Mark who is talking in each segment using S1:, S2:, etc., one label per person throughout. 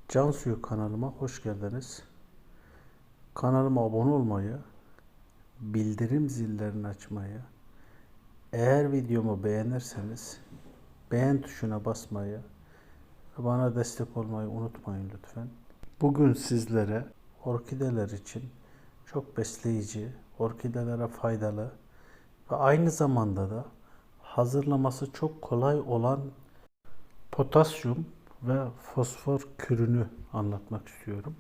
S1: Cansuyu kanalıma hoş geldiniz. Kanalıma abone olmayı, bildirim zillerini açmayı, eğer videomu beğenirseniz beğen tuşuna basmayı ve bana destek olmayı unutmayın lütfen. Bugün sizlere orkideler için çok besleyici, orkidelere faydalı ve aynı zamanda da hazırlaması çok kolay olan potasyum ve fosfor kürünü anlatmak istiyorum.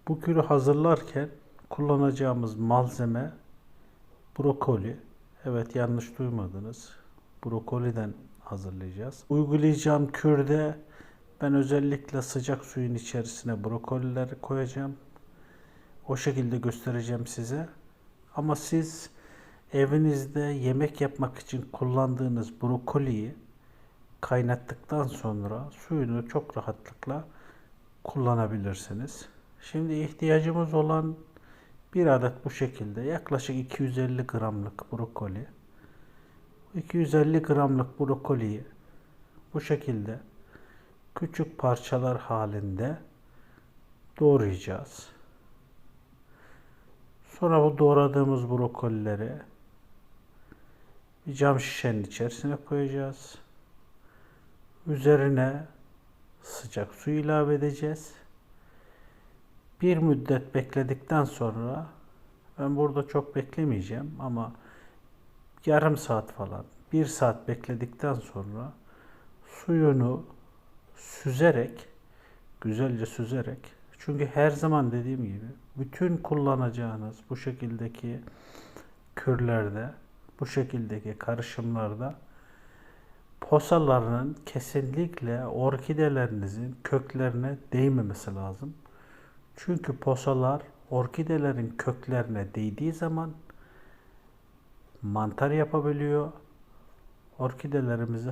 S1: Bu kürü hazırlarken kullanacağımız malzeme brokoli. Evet, yanlış duymadınız. Brokoliden hazırlayacağız. Uygulayacağım kürde ben özellikle sıcak suyun içerisine brokolileri koyacağım. O şekilde göstereceğim size. Ama siz evinizde yemek yapmak için kullandığınız brokoliyi kaynattıktan sonra suyunu çok rahatlıkla kullanabilirsiniz. Şimdi ihtiyacımız olan bir adet bu şekilde yaklaşık 250 gramlık brokoli. 250 gramlık brokoliyi bu şekilde küçük parçalar halinde doğrayacağız. Sonra bu doğradığımız brokolileri bir cam şişenin içerisine koyacağız. Üzerine sıcak su ilave edeceğiz. Bir müddet bekledikten sonra, ben burada çok beklemeyeceğim ama yarım saat falan, bir saat bekledikten sonra suyunu süzerek, güzelce süzerek, çünkü her zaman dediğim gibi bütün kullanacağınız bu şekildeki kürlerde, bu şekildeki karışımlarda posalarının kesinlikle orkidelerinizin köklerine değmemesi lazım. Çünkü posalar orkidelerin köklerine değdiği zaman mantar yapabiliyor. Orkidelerimizi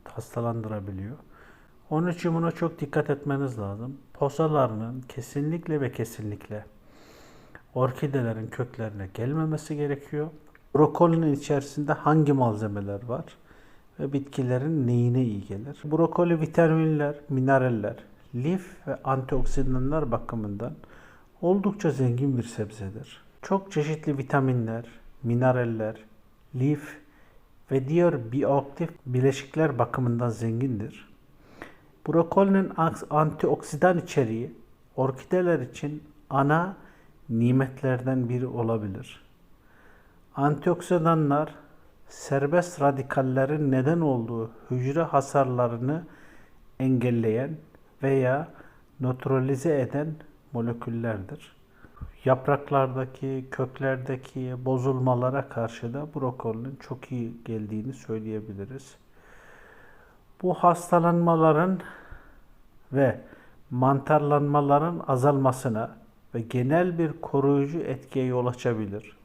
S1: hastalandırabiliyor. Onun için buna çok dikkat etmeniz lazım. Posalarının kesinlikle ve kesinlikle orkidelerin köklerine gelmemesi gerekiyor. Brokolinin içerisinde hangi malzemeler var ve bitkilerin neyine iyi gelir? Brokoli vitaminler, mineraller, lif ve antioksidanlar bakımından oldukça zengin bir sebzedir. Çok çeşitli vitaminler, mineraller, lif ve diğer bioaktif bileşikler bakımından zengindir. Brokolinin antioksidan içeriği orkideler için ana nimetlerden biri olabilir. Antioksidanlar serbest radikallerin neden olduğu hücre hasarlarını engelleyen veya nötralize eden moleküllerdir. Yapraklardaki, köklerdeki bozulmalara karşı da brokolinin çok iyi geldiğini söyleyebiliriz. Bu hastalanmaların ve mantarlanmaların azalmasına ve genel bir koruyucu etkiye yol açabilir.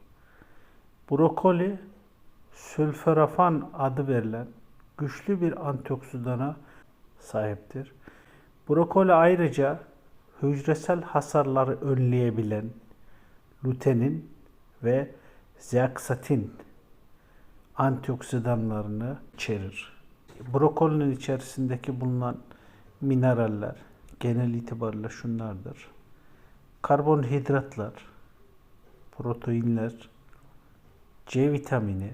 S1: Brokoli, sülforafan adı verilen güçlü bir antioksidana sahiptir. Brokoli ayrıca hücresel hasarları önleyebilen lutein ve zeaksatin antioksidanlarını içerir. Brokolinin içerisindeki bulunan mineraller genel itibariyle şunlardır: karbonhidratlar, proteinler, C vitamini,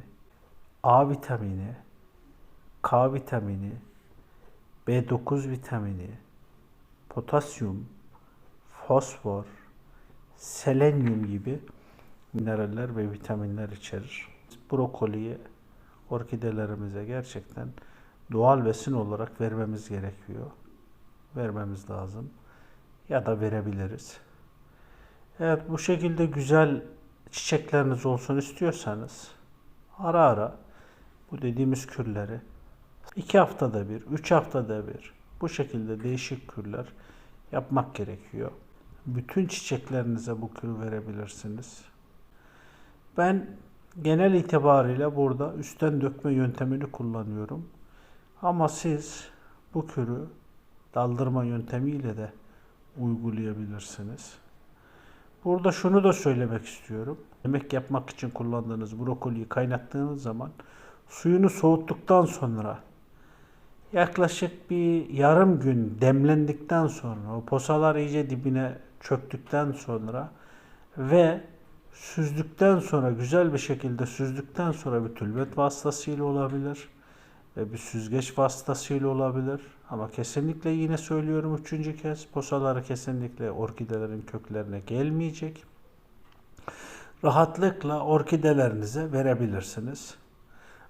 S1: A vitamini, K vitamini, B9 vitamini, potasyum, fosfor, selenyum gibi mineraller ve vitaminler içerir. Brokoliyi orkidelerimize gerçekten doğal besin olarak vermemiz gerekiyor. Vermemiz lazım. Ya da verebiliriz. Evet, bu şekilde güzel çiçekleriniz olsun istiyorsanız ara ara bu dediğimiz kürleri 2 haftada bir, 3 haftada bir bu şekilde değişik kürler yapmak gerekiyor. Bütün çiçeklerinize bu kürü verebilirsiniz. Ben genel itibariyle burada üstten dökme yöntemini kullanıyorum. Ama siz bu kürü daldırma yöntemiyle de uygulayabilirsiniz. Burada şunu da söylemek istiyorum. Yemek yapmak için kullandığınız brokoliyi kaynattığınız zaman suyunu soğuttuktan sonra yaklaşık bir yarım gün demlendikten sonra o posalar iyice dibine çöktükten sonra ve süzdükten sonra güzel bir şekilde süzdükten sonra bir tülbent vasıtasıyla olabilir ve bir süzgeç vasıtasıyla olabilir. Ama kesinlikle yine söylüyorum üçüncü kez posaları kesinlikle orkidelerin köklerine gelmeyecek. Rahatlıkla orkidelerinize verebilirsiniz.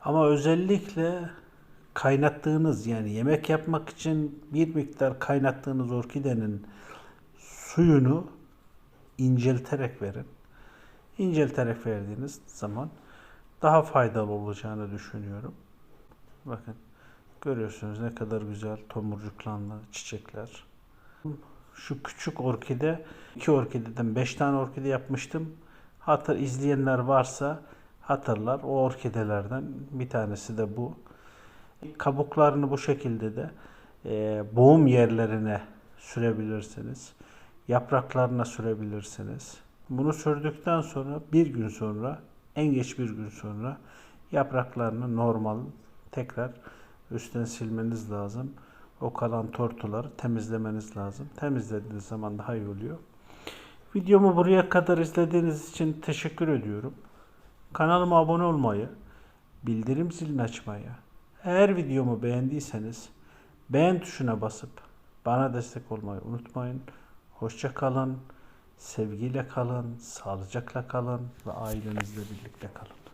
S1: Ama özellikle kaynattığınız yani yemek yapmak için bir miktar kaynattığınız orkidenin suyunu incelterek verin. İncelterek verdiğiniz zaman daha faydalı olacağını düşünüyorum. Bakın görüyorsunuz ne kadar güzel tomurcuklanlı çiçekler. Şu küçük orkide, 2 orkideden 5 tane orkide yapmıştım. İzleyenler varsa hatırlar. O orkidelerden bir tanesi de bu. Kabuklarını bu şekilde de boğum yerlerine sürebilirsiniz. Yapraklarına sürebilirsiniz. Bunu sürdükten sonra bir gün sonra, en geç bir gün sonra yapraklarını normal tekrar üstten silmeniz lazım. O kalan tortuları temizlemeniz lazım. Temizlediğiniz zaman daha iyi oluyor. Videomu buraya kadar izlediğiniz için teşekkür ediyorum. Kanalıma abone olmayı, bildirim zilini açmayı, eğer videomu beğendiyseniz beğen tuşuna basıp bana destek olmayı unutmayın. Hoşça kalın, sevgiyle kalın, sağlıcakla kalın ve ailenizle birlikte kalın.